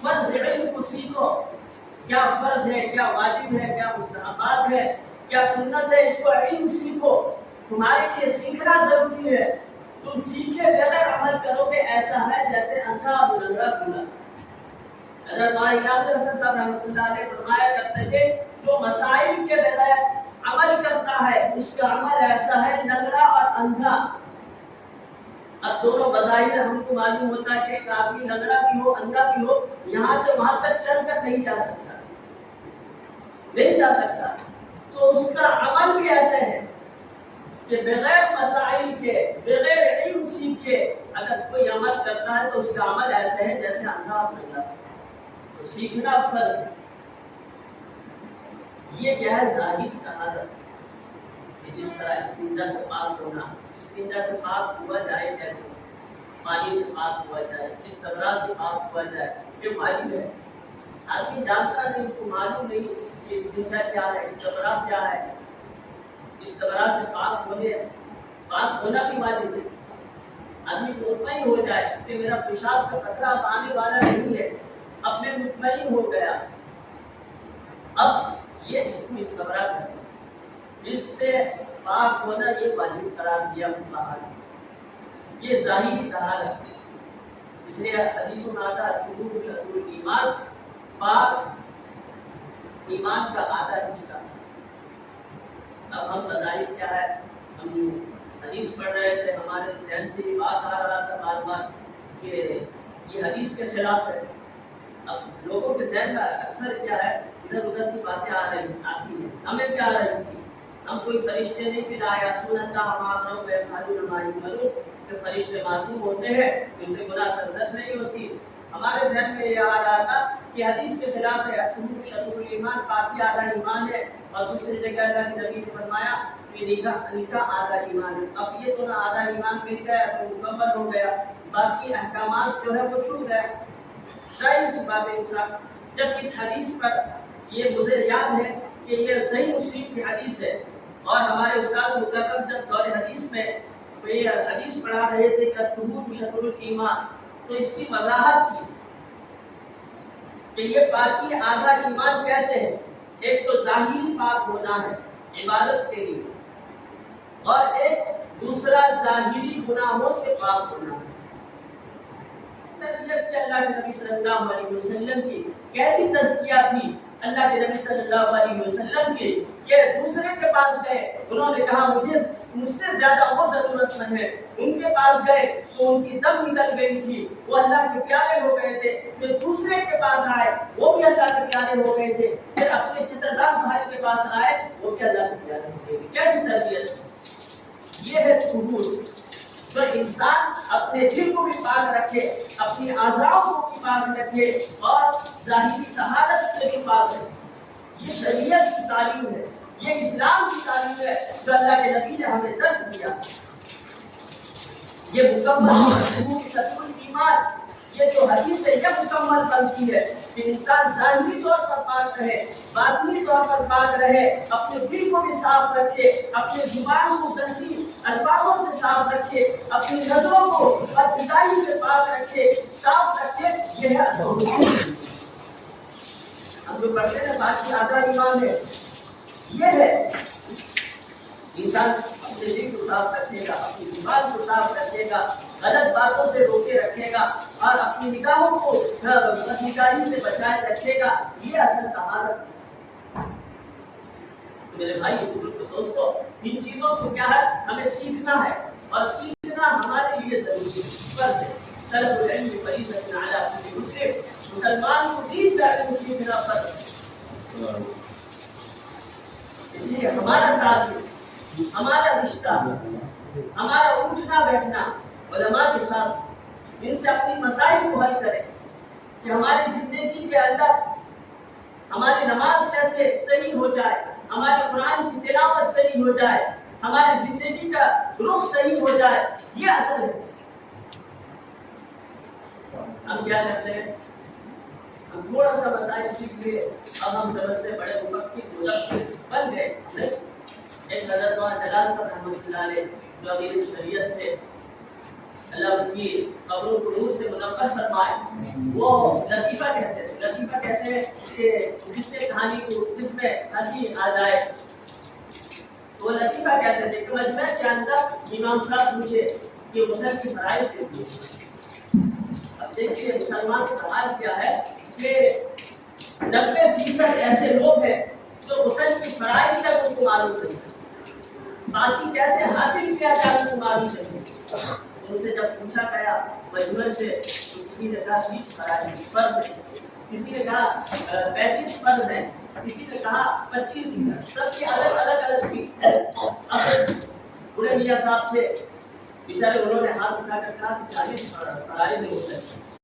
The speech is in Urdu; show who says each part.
Speaker 1: فرض علم کو سیکھو، کیا فرض ہے، کیا واجب ہے، کیا مستحبات ہے، کیا سنت ہے، اس کو علم سیکھو، تمہارے لیے سیکھنا ضروری ہے۔ تم سیکھے بغیر عمل کرو گے ایسا ہے جیسے اندھا اور لنگڑا کھلا۔ حضرت مولانا حسن صاحب رحمۃ اللہ علیہ فرمایا کرتے تھے جو مسائل کے بغیر عمل کرتا ہے اس کا عمل ایسا ہے لنگڑا اور اندھا۔ اب دونوں بظاہر ہم کو معلوم ہوتا ہے کہ ایک آدمی لنگڑا بھی ہو اندھا بھی ہو یہاں سے وہاں تک چل کر نہیں جا سکتا، نہیں جا سکتا، تو اس کا عمل بھی ایسے ہے کہ بغیر مسائل کے، بغیر علم سیکھے اگر کوئی عمل کرتا ہے تو اس کا عمل ایسے ہے جیسے اندھا اور لنگڑا۔ تو سیکھنا فرض ہے۔ یہ کیا ہے؟ ظاہری طہارت، جس طرح استنجا سے پاک ہونا، استنجا سے پاک ہوا جائے کیسے؟ پانی سے پاک ہوا جائے، استبراء سے پاک ہوا جائے، یہ واجب ہے۔ آدمی جانتا نہیں، اس کو معلوم نہیں کہ استنجا کیا ہے، استبراء کیا ہے۔ استبراء سے پاک ہونا بھی واجب ہے۔ آدمی مطمئن ہو جائے کہ میرا پیشاب کا قطرہ آنے والا نہیں ہے، اب میں مطمئن ہو گیا، اب یہ اس کو استبراء کرنا، جس سے پاک ہونا یہ واجب قرار دیا فقہاء نے۔ یہ ظاہری طہارت، اس لیے حدیث میں آتا ہے طہور شطر الایمان، پاک ایمان کا آدھا حصہ۔ اب ہم بظاہر کیا ہے، ہم حدیث پڑھ رہے تھے، ہمارے ذہن سے یہ بات آ رہا تھا بار بار کہ یہ حدیث کے خلاف ہے۔ اب لوگوں کے ذہن میں اکثر کیا ہے، ادھر ادھر کی باتیں آتی ہیں، ہمیں کیا آ رہی تھی، ہم کوئی فرشتے نہیں کہ لا یعصون اللہ ما امرهم ویفعلون ما یؤمرون، کہ فرشتے معصوم ہوتے ہیں تو اسے گناہ سرزد نہیں ہوتی۔ ہمارے ذہن میں یہ آ رہا تھا کہ حدیث کے خلاف ہے، طہور شطر الایمان، پاکی آدھا ایمان ہے، اور دوسری جگہ اللہ کے نبی نے فرمایا کہ نکاح آدھا ایمان ہے۔ اب یہ تو نہ آدھا ایمان مل گیا تو مکمل ہو گیا، باقی احکامات جو ہے وہ چھوٹ گئے۔ ظاہر سی بات ہے انسان جب اس حدیث پر، یہ مجھے یاد ہے کہ یہ صحیح مسلم کی حدیث ہے، اور ہمارے استاد مکرم جب دور حدیث میں یہ حدیث پڑھا رہے تھے کہ طہور شطر الایمان، تو اس کی وضاحت کی کہ یہ پاکی آدھا ایمان کیسے ہے۔ ایک تو ظاہری پاک ہونا ہے عبادت کے لیے، اور ایک دوسرا ظاہری گناہوں سے پاک ہونا ہے۔ تربیت سے اللہ کے نبی صلی اللہ علیہ وسلم کی کیسی تزکیہ تھی اللہ کے نبی صلی اللہ علیہ وسلم کی، کہ دوسرے کے پاس گئے، انہوں نے کہا مجھ سے زیادہ وہ ضرورت مند ہے، ان کے پاس گئے تو ان کی دم نکل گئی تھی، وہ اللہ کے پیارے ہو گئے تھے، پھر دوسرے کے پاس آئے وہ بھی اللہ کے پیارے ہو گئے تھے، پھر اپنے چچا زاد بھائی کے پاس آئے وہ بھی اللہ کے پیارے ہو گئے تھے۔ کیسی تربیت! یہ ہے طہور، جو انسان اپنے دل کو بھی پاک رکھے، اپنی اعضاء کو بھی پاک رکھے، اور ظاہری طہارت سے بھی پاک رکھے۔ یہ شریعت کی تعلیم ہے، یہ اسلام کی تعلیم ہے جو اللہ کے نبی نے ہمیں درس دیا۔ یہ مکمل طہور شطر الایمان، یہ جو حدیث ہے یہ مکمل بنتی ہے کہ انسان ظاہری طور پر پاک رہے، باطنی طور پر پاک رہے، اپنے دل کو بھی صاف رکھے، اپنے زبان کو غلطی الفاظوں سے صاف رکھے، اپنی نظروں کو بدبینائی سے پاک رکھے، صاف رکھے۔ یہ ہے ہم جو پڑھتے ہیں باقی آدھا ایمان ہے، یہ ہے انسان اپنے دل کو صاف رکھے گا، اپنی زبان کو صاف رکھے گا، غلط باتوں سے روکے رکھے گا، اور اپنی نگاہوں کو بدنگاہی سے بچائے رکھے گا۔ یہ اصل طہارت ہے۔ میرے بھائی بزرگ دوستو، ان چیزوں کو کیا ہے، ہمیں سیکھنا ہے، اور سیکھنا ہمارے لیے ضروری ہے۔ طلب العلم فریضۃ علی کل مسلم، مسلمان کو دین کا علم سیکھنا فرض ہے۔ اس لیے ہمارا تعلق، ہمارا رشتہ، ہمارا اٹھنا بیٹھنا علماء کے ساتھ، ان سے اپنی مسائل کو حل کریں کہ ہماری زندگی کے اندر ہماری نماز کیسے صحیح ہو جائے، ہماری قرآن کی تلاوت صحیح ہو جائے، ہماری زندگی کا رخ صحیح ہو جائے۔ یہ اصل ہے۔ ہم کیا کرتے ہیں، ہم تھوڑا سا مسائل سیکھ لیے، اب ہم سمجھتے بڑے مفکر بن گئے۔ ایک حضرت مولانا جلال صاحب رحمۃ اللہ علیہ جو امیر شریعت تھے، اللہ اس کی قبروں کو نور سے منور فرمائے. وہ لطیفہ کہتے تھے. لطیفہ کہتے ہیں کہ جس سے کہانی کو جس میں ہنسی آ جائے تو وہ لطیفہ کہتے تھے. کہ مجمع کے اندر امام صاحب پوچھے کہ غسل کی فرائض کیا ہے. اب دیکھیے مسلمان کا حال کیا ہے کہ 90% ایسے لوگ ہیں جو غسل کی فرائض تک ان کو معلوم نہیں ہے. باقی کیسے حاصل کیا جائے ان کو معلوم نہیں. ان سے جب پوچھا گیا مجمع سے تو کسی نے کہا 20 فرائض فرض ہے, کسی نے کہا 35 فرض ہے, کسی نے کہا 25 ہے. سب کے الگ الگ تھی. اب بڑے میاں صاحب تھے بیچارے, انہوں نے ہاتھ اٹھا کر کہا کہ 40 فرائض ہوتے ہیں.